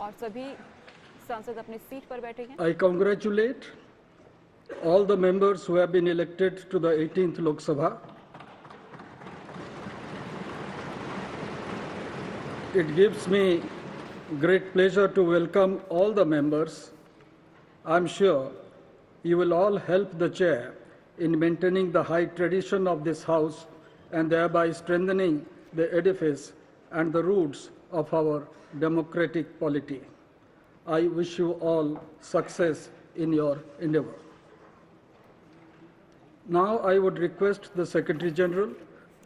और सभी सांसद अपनी सीट पर बैठे हैं। I congratulate all the members who have been elected to the 18th Lok Sabha. It gives me great pleasure to welcome all the members. I'm sure you will all help the chair in maintaining the high tradition of this house and thereby strengthening the edifice and the roots of our democratic polity. I wish you all success in your endeavor. Now I would request the Secretary General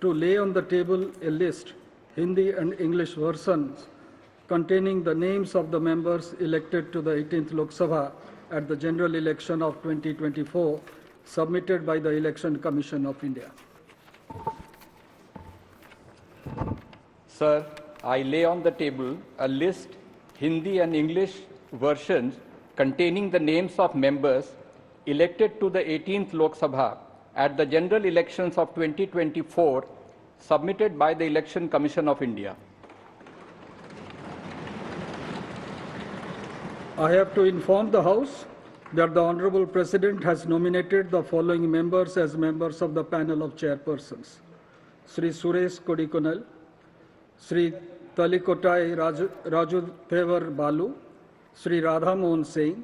to lay on the table a list, Hindi and English versions, containing the names of the members elected to the 18th Lok Sabha at the general election of 2024, submitted by the Election Commission of India. Sir, I lay on the table a list, Hindi and English versions, containing the names of members elected to the 18th Lok Sabha at the general elections of 2024, submitted by the Election Commission of India. I have to inform the House that the Honorable President has nominated the following members as members of the panel of chairpersons: Sri Suresh Kodikonal, Sri Talikotai Raju Thevar Balu, Sri Radha Mohan Singh,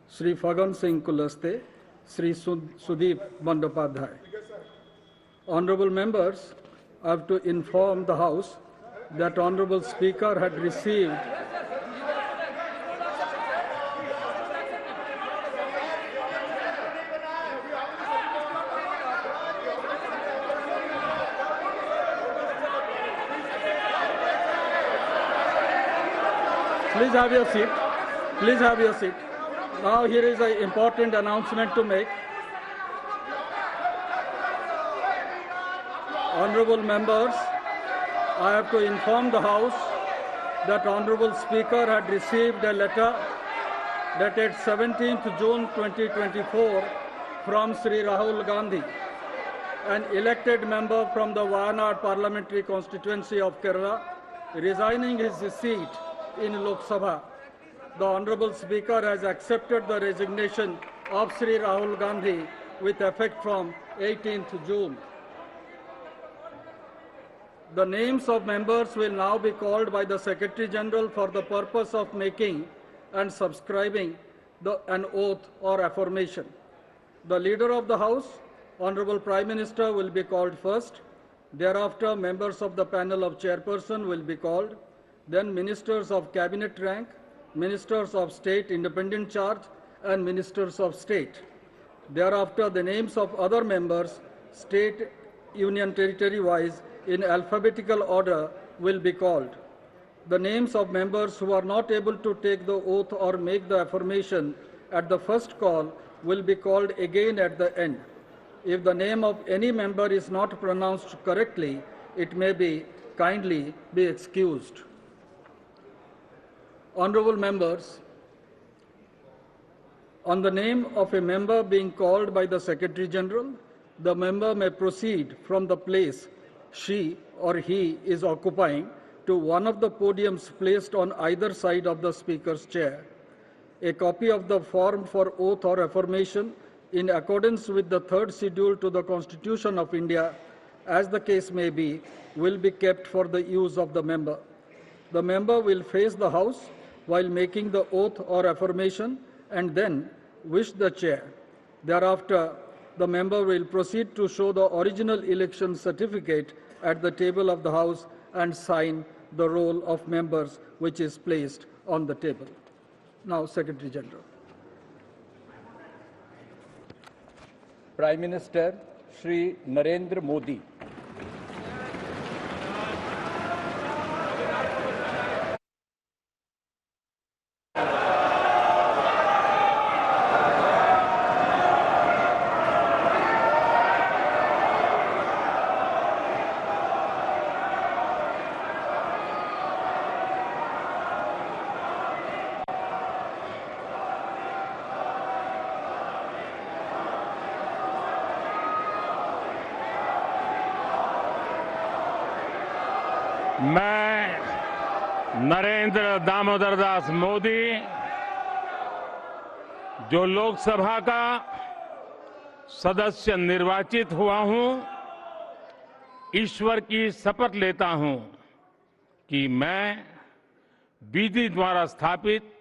Sri Fagan Singh Kulaste, Sri Sudeep Bandopadhyay. Honorable members, I have to inform the House that Honorable Speaker had received Please have your seat. Please have your seat. Now here is an important announcement to make. Honorable members, I have to inform the House that Honorable Speaker had received a letter dated 17th June 2024 from Sri Rahul Gandhi, an elected member from the Wayanad Parliamentary Constituency of Kerala, resigning his seat in Lok Sabha. The Honorable Speaker has accepted the resignation of Sri Rahul Gandhi with effect from 18th June. The names of members will now be called by the Secretary General for the purpose of making and subscribing an oath or affirmation. The Leader of the House, Honorable Prime Minister, will be called first. Thereafter, members of the panel of chairperson will be called. Then ministers of cabinet rank, ministers of state independent charge, and ministers of state. Thereafter, the names of other members, state, union territory wise, in alphabetical order will be called. The names of members who are not able to take the oath or make the affirmation at the first call will be called again at the end. If the name of any member is not pronounced correctly, it may be kindly be excused. Honorable members, on the name of a member being called by the Secretary General, the member may proceed from the place she or he is occupying to one of the podiums placed on either side of the Speaker's chair. A copy of the form for oath or affirmation in accordance with the third schedule to the Constitution of India, as the case may be, will be kept for the use of the member. The member will face the House while making the oath or affirmation and then wish the chair. Thereafter, the member will proceed to show the original election certificate at the table of the House and sign the roll of members which is placed on the table. Now, Secretary General. Prime Minister Shri Narendra Modi. Narendra Damodar Das Modi जो लोकसभा का सदस्य निर्वाचित हुआ हूं, ईश्वर की शपथ लेता हूं कि मैं विधि द्वारा स्थापित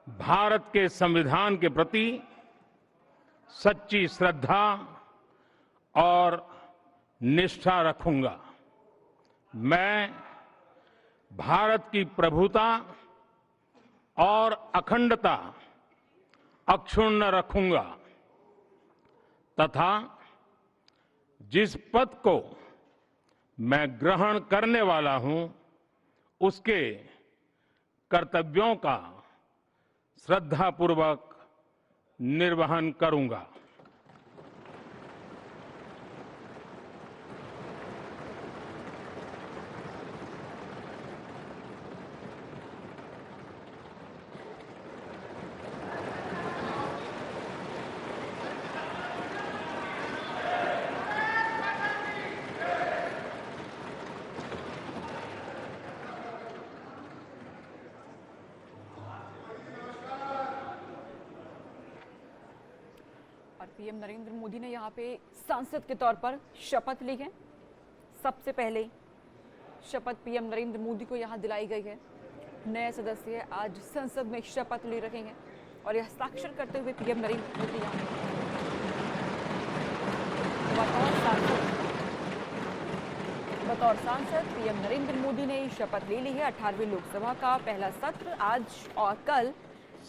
भारत के संविधान के प्रति सच्ची श्रद्धा और निष्ठा रखूंगा। मैं भारत की प्रभुता और अखंडता अक्षुण्ण रखूंगा तथा जिस पद को मैं ग्रहण करने वाला हूं उसके कर्तव्यों का श्रद्धापूर्वक निर्वहन करूंगा। और पीएम नरेंद्र मोदी ने यहाँ पे सांसद के तौर पर शपथ ली है। सबसे पहले शपथ पीएम नरेंद्र मोदी को यहाँ दिलाई गई है। नए सदस्य आज संसद में शपथ ले रहे हैं और यह हस्ताक्षर करते हुए पीएम नरेंद्र मोदी यहाँ बतौर सांसद पीएम नरेंद्र मोदी ने शपथ ले ली है। 18वीं लोकसभा का पहला सत्र आज और कल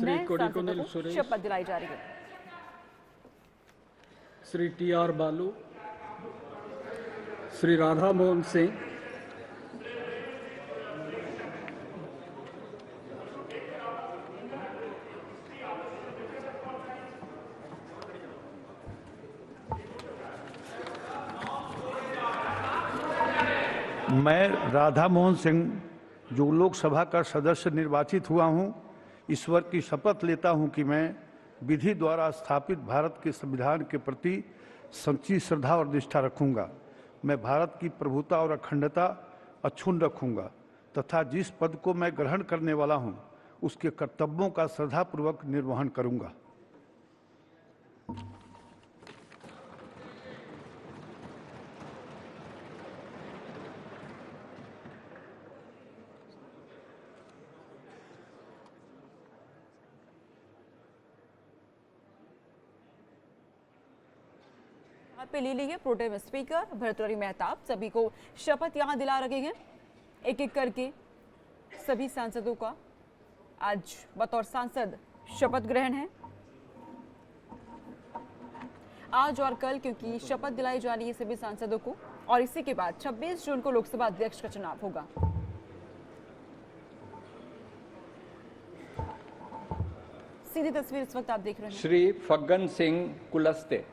नए सांसदों को शपथ दिलाई जा रही है। श्री टी.आर. बालू, श्री राधा मोहन सिंह, मैं राधा मोहन सिंह जो लोकसभा का सदस्य निर्वाचित हुआ हूं, ईश्वर की शपथ लेता हूं कि मैं विधि द्वारा स्थापित भारत के संविधान के प्रति सच्ची श्रद्धा और निष्ठा रखूंगा। मैं भारत की प्रभुता और अखंडता अक्षुण्ण रखूंगा तथा जिस पद को मैं ग्रहण करने वाला हूं उसके कर्तव्यों का श्रद्धापूर्वक निर्वहन करूंगा। पे ले ली है प्रोटेम स्पीकर भर्तृहरि मेहताब। सभी को शपथ यहां दिला रहे हैं। एक एक करके सभी सांसदों का आज बतौर सांसद शपथ ग्रहण है आज और कल, क्योंकि शपथ दिलाई जा रही है सभी सांसदों को और इसी के बाद 26 जून को लोकसभा अध्यक्ष का चुनाव होगा। सीधी तस्वीर इस वक्त आप देख रहे हैं। श्री फग्गन सिंह कुलस्ते।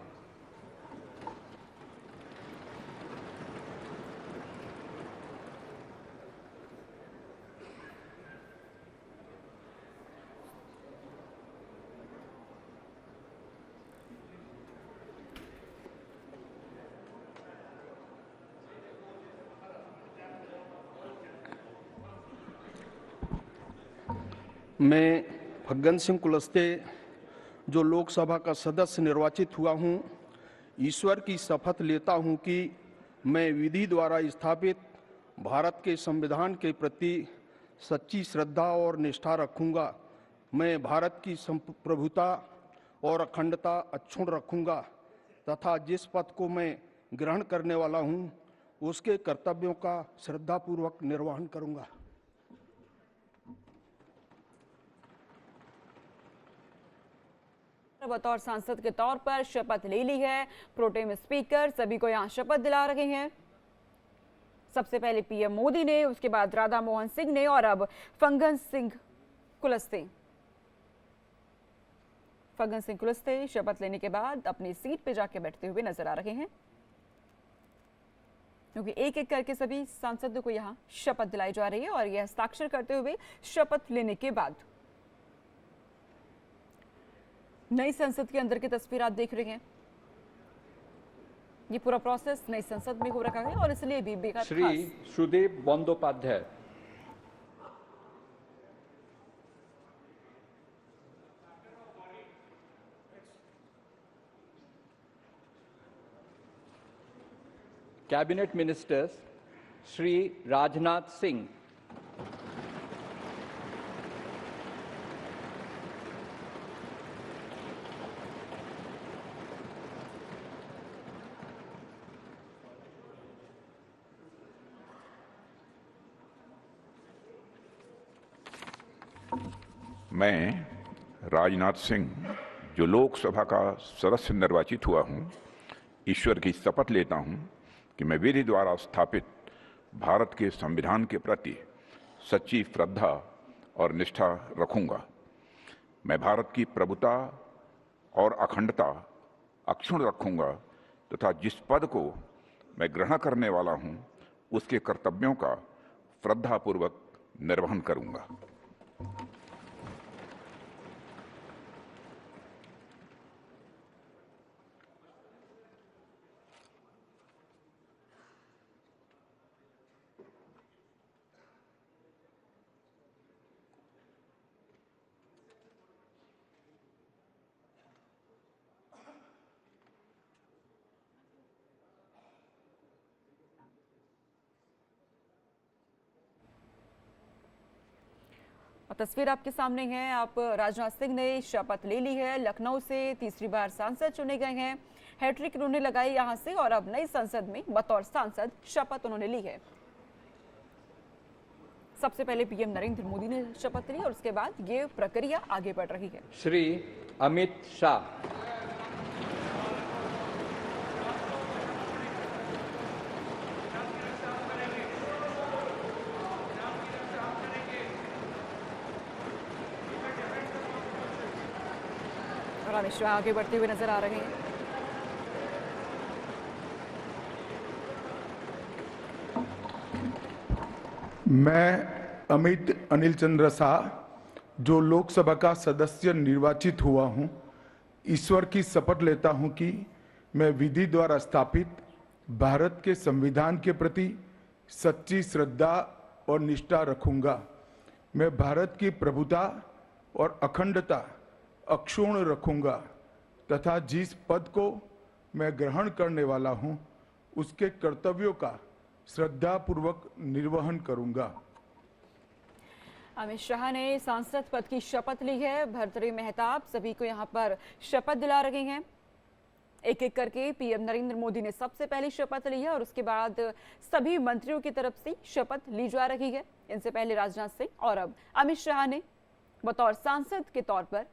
मैं फग्गन सिंह कुलस्ते जो लोकसभा का सदस्य निर्वाचित हुआ हूं, ईश्वर की शपथ लेता हूं कि मैं विधि द्वारा स्थापित भारत के संविधान के प्रति सच्ची श्रद्धा और निष्ठा रखूंगा। मैं भारत की प्रभुता और अखंडता अक्षुण्ण रखूंगा तथा जिस पद को मैं ग्रहण करने वाला हूं उसके कर्तव्यों का श्रद्धापूर्वक निर्वहन करूंगा। बतौर सांसद के तौर पर शपथ ले ली है प्रोटेम स्पीकर। सभी को यहां शपथ दिला रहे हैं। सबसे पहले पीएम मोदी ने, उसके बाद राधा मोहन सिंह ने और अब फग्गन सिंह कुलस्ते। फग्गन सिंह कुलस्ते शपथ लेने के बाद अपनी सीट पे जाके बैठते हुए नजर आ रहे हैं, क्योंकि एक एक करके सभी सांसदों को यहां शपथ दिलाई जा रही है और यह हस्ताक्षर करते हुए शपथ लेने के बाद नई संसद के अंदर की तस्वीर आप देख रहे हैं। ये पूरा प्रोसेस नई संसद में हो रखा है और इसलिए भी बेहद Shri Sudev Bandyopadhyay. Cabinet Ministers Shri Rajnath Singh, मैं राजनाथ सिंह जो लोकसभा का सदस्य निर्वाचित हुआ हूं, ईश्वर की शपथ लेता हूं कि मैं विधि द्वारा स्थापित भारत के संविधान के प्रति सच्ची श्रद्धा और निष्ठा रखूंगा। मैं भारत की प्रभुता और अखंडता अक्षुण्ण रखूंगा तथा जिस पद को मैं ग्रहण करने वाला हूं, उसके कर्तव्यों का श्रद्धापूर्वक निर्वहन करूंगा। और तस्वीर आपके सामने है। आप राजनाथ सिंह ने शपथ ले ली है। लखनऊ से तीसरी बार सांसद चुने गए हैं। हैट्रिक उन्होंने लगाई यहां से और अब नई संसद में बतौर सांसद शपथ उन्होंने ली है। सबसे पहले पीएम नरेंद्र मोदी ने शपथ ली और उसके बाद ये प्रक्रिया आगे बढ़ रही है। Shri Amit Shah, और अमित शाह आगे बढ़ते हुए नजर आ रहे हैं। मैं अमित अनिल चंद्र शाह जो लोकसभा का सदस्य निर्वाचित हुआ हूं, ईश्वर की शपथ लेता हूं कि मैं विधि द्वारा स्थापित भारत के संविधान के प्रति सच्ची श्रद्धा और निष्ठा रखूंगा। मैं भारत की प्रभुता और अखंडता अक्षुण्ण रखूंगा तथा जिस पद को मैं ग्रहण करने वाला हूं, उसके कर्तव्यों का श्रद्धापूर्वक निर्वहन करूंगा। अमित शाह ने सांसद पद की शपथ ली है। भर्तृहरि मेहताब सभी को यहां पर शपथ दिला रहे हैं। एक एक करके पीएम नरेंद्र मोदी ने सबसे पहले शपथ ली है और उसके बाद सभी मंत्रियों की तरफ से शपथ ली जा रही है। इनसे पहले राजनाथ सिंह और अब अमित शाह ने बतौर सांसद के तौर पर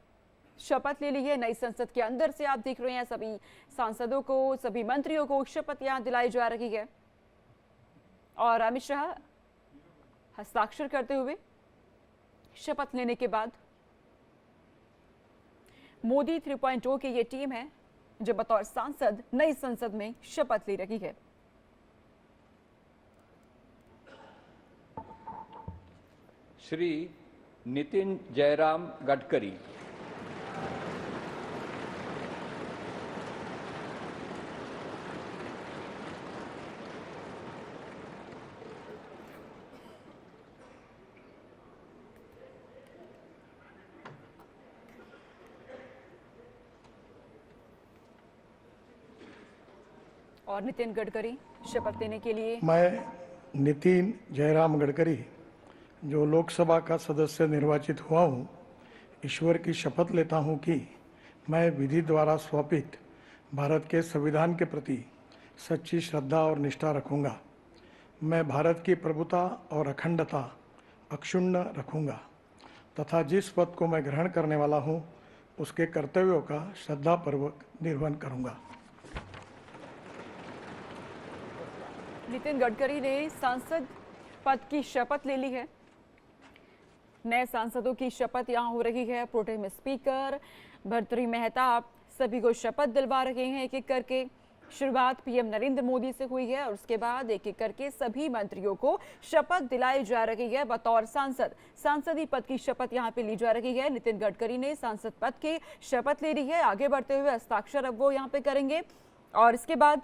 शपथ ले ली है। नई संसद के अंदर से आप देख रहे हैं सभी सांसदों को, सभी मंत्रियों को शपथ यहां दिलाई जा रही है और अमित शाह हस्ताक्षर करते हुए शपथ लेने के बाद मोदी 3.0 की ये टीम है जो बतौर सांसद नई संसद में शपथ ले रही है। Shri Nitin Jairam Gadkari, और नितिन गडकरी शपथ लेने के लिए मैं नितिन जयराम गडकरी जो लोकसभा का सदस्य निर्वाचित हुआ हूँ, ईश्वर की शपथ लेता हूँ कि मैं विधि द्वारा स्थापित भारत के संविधान के प्रति सच्ची श्रद्धा और निष्ठा रखूंगा। मैं भारत की प्रभुता और अखंडता अक्षुण्ण रखूंगा तथा जिस पद को मैं ग्रहण करने वाला हूँ, उसके कर्तव्यों का श्रद्धापूर्वक निर्वहन करूंगा। नितिन गडकरी ने सांसद पद की शपथ ले ली है। नए सांसदों की शपथ यहां हो रही है। प्रोटेम स्पीकर भर्तृहरि मेहताब सभी को शपथ दिलवा रहे हैं एक एक करके। शुरुआत पीएम नरेंद्र मोदी से हुई है और उसके बाद एक एक करके सभी मंत्रियों को शपथ दिलाई जा रही है बतौर सांसद। सांसदी पद की शपथ यहां पे ली जा रही है। नितिन गडकरी ने सांसद पद की शपथ ले ली है। आगे बढ़ते हुए हस्ताक्षर अब वो यहां पे करेंगे और इसके बाद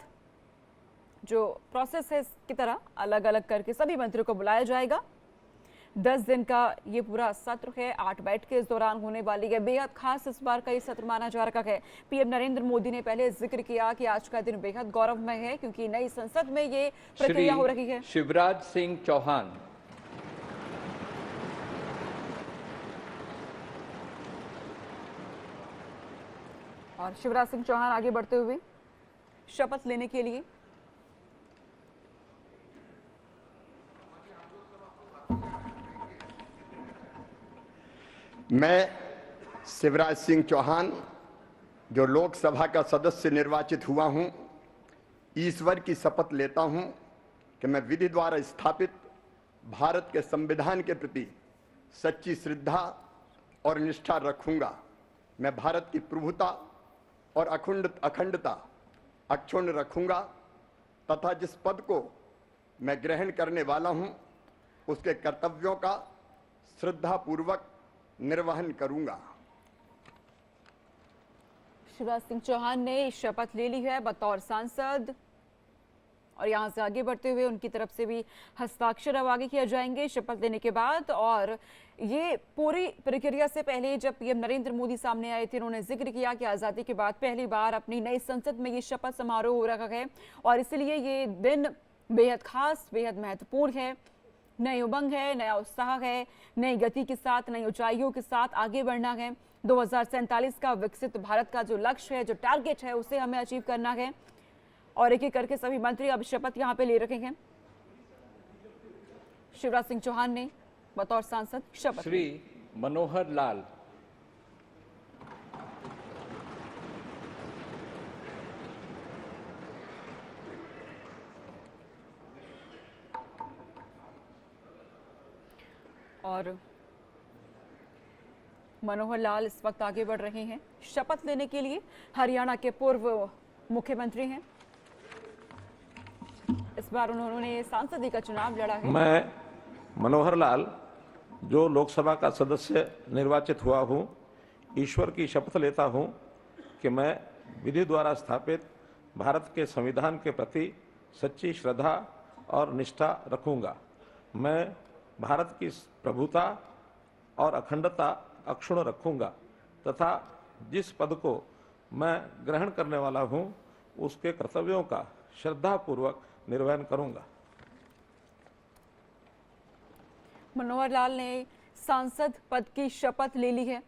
जो प्रोसेस है इसकी तरह अलग अलग करके सभी मंत्रियों को बुलाया जाएगा। 10 दिन का ये पूरा सत्र है, 8 बैठकें इस दौरान होने वाली है। बेहद खास इस बार का ये सत्र माना जा रहा है। पीएम नरेंद्र मोदी ने पहले जिक्र किया कि आज का दिन बेहद गौरवमय है क्योंकि नई संसद में ये प्रक्रिया हो रही है। शिवराज सिंह चौहान। और शिवराज सिंह चौहान आगे बढ़ते हुए शपथ लेने के लिए मैं शिवराज सिंह चौहान जो लोकसभा का सदस्य निर्वाचित हुआ हूं, ईश्वर की शपथ लेता हूं कि मैं विधि द्वारा स्थापित भारत के संविधान के प्रति सच्ची श्रद्धा और निष्ठा रखूंगा। मैं भारत की प्रभुता और अखंडता अक्षुण्ण रखूंगा तथा जिस पद को मैं ग्रहण करने वाला हूं उसके कर्तव्यों का श्रद्धापूर्वक निर्वहन करूंगा। शिवराज सिंह चौहान ने शपथ ले ली है बतौर सांसद और यहां से आगे बढ़ते हुए उनकी तरफ से भी हस्ताक्षर अब आगे किए जाएंगे शपथ लेने के बाद। और ये पूरी प्रक्रिया से पहले जब पीएम नरेंद्र मोदी सामने आए थे, उन्होंने जिक्र किया कि आज़ादी के बाद पहली बार अपनी नई संसद में ये शपथ समारोह हो रहा है और इसलिए ये दिन बेहद खास, बेहद महत्वपूर्ण है। नई उमंग है, नया उत्साह है, नई गति के साथ, नई ऊंचाइयों के साथ आगे बढ़ना है। 2047 का विकसित भारत का जो लक्ष्य है, जो टारगेट है, उसे हमें अचीव करना है। और एक एक करके सभी मंत्री अब शपथ यहां पे ले रखे हैं। शिवराज सिंह चौहान ने बतौर सांसद शपथ। श्री मनोहर लाल। और मनोहर लाल इस वक्त आगे बढ़ रहे हैं शपथ लेने के लिए। हरियाणा के पूर्व मुख्यमंत्री हैं। इस बार उन्होंने सांसदी का चुनाव लड़ा है। मैं मनोहर लाल जो लोकसभा का सदस्य निर्वाचित हुआ हूं, ईश्वर की शपथ लेता हूं कि मैं विधि द्वारा स्थापित भारत के संविधान के प्रति सच्ची श्रद्धा और निष्ठा रखूंगा। मैं भारत की प्रभुता और अखंडता अक्षुण्ण रखूंगा तथा जिस पद को मैं ग्रहण करने वाला हूं उसके कर्तव्यों का श्रद्धापूर्वक निर्वहन करूंगा। मनोहर लाल ने सांसद पद की शपथ ले ली है।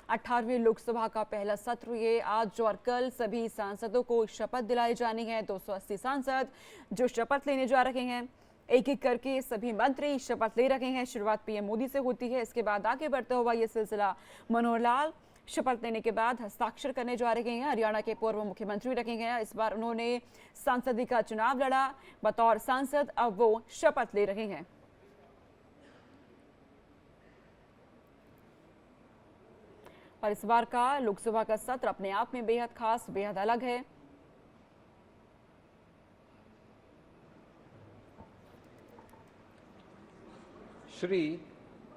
18वीं लोकसभा का पहला सत्र ये आज और कल सभी सांसदों को शपथ दिलाई जानी है। 280 सांसद जो शपथ लेने जा रहे हैं, एक एक करके सभी मंत्री शपथ ले रहे हैं। शुरुआत पीएम मोदी से होती है, इसके बाद आगे बढ़ता हुआ ये सिलसिला मनोहर लाल शपथ लेने के बाद हस्ताक्षर करने जा रहे हैं। हरियाणा के पूर्व मुख्यमंत्री रखे हैं। इस बार उन्होंने सांसदी का चुनाव लड़ा बतौर सांसद, अब वो शपथ ले रहे हैं। और इस बार का लोकसभा का सत्र अपने आप में बेहद खास, बेहद अलग है। श्री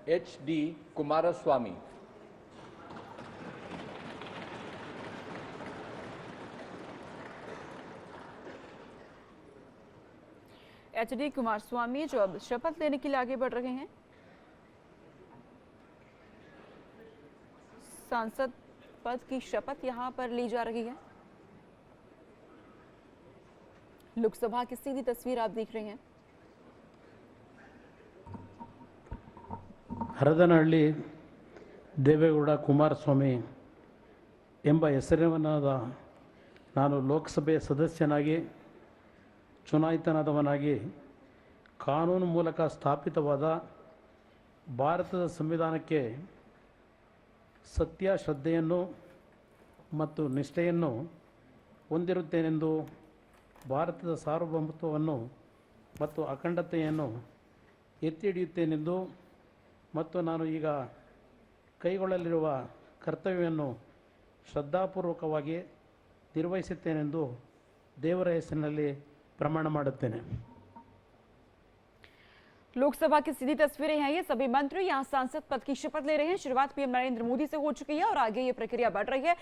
HD कुमारस्वामी। HD कुमारस्वामी जो अब शपथ लेने के लिए आगे बढ़ रहे हैं। सांसद पद की शपथ यहां पर ली जा रही है। लोकसभा की सीधी तस्वीर आप देख रहे हैं। ಹರದನಹಳ್ಳಿ ದೇವೇಗೌಡ ಕುಮಾರಸ್ವಾಮಿ ಎಂಬ ಹೆಸರಿನವನಾದ ನಾನು ಲೋಕಸಭೆ ಸದಸ್ಯನಾಗಿ ಚುನಾಯಿತನಾದವನಾಗಿ ಕಾನೂನು ಮೂಲಕ ಸ್ಥಾಪಿತವಾದ ಭಾರತದ ಸಂವಿಧಾನಕ್ಕೆ ಸತ್ಯ ಶ್ರದ್ಧೆಯನ್ನು ಮತ್ತು ನಿಷ್ಠೆಯನ್ನು ಹೊಂದಿರುತ್ತೇನೆಂದು ಭಾರತದ ಸಾರ್ವಭೌಮತ್ವವನ್ನು ಮತ್ತು ಅಖಂಡತೆಯನ್ನು ಎತ್ತಿ ಹಿಡಿಯುತ್ತೇನೆಂದು ಮತ್ತು ನಾನು ಈಗ ಕೈಗೊಳ್ಳಲಿರುವ ಕರ್ತವ್ಯವನ್ನು ಶ್ರದ್ಧಾಪೂರ್ವಕವಾಗಿ ನಿರ್ವಹಿಸುತ್ತೇನೆಂದು ದೇವರ ಹೆಸರಿನಲ್ಲಿ ಪ್ರಮಾಣ ಮಾಡುತ್ತೇನೆ। लोकसभा की सीधी तस्वीरें हैं ये। सभी मंत्री यहां सांसद पद की शपथ ले रहे हैं। शुरुआत पीएम नरेंद्र मोदी से हो चुकी है और आगे ये प्रक्रिया बढ़ रही है।